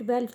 12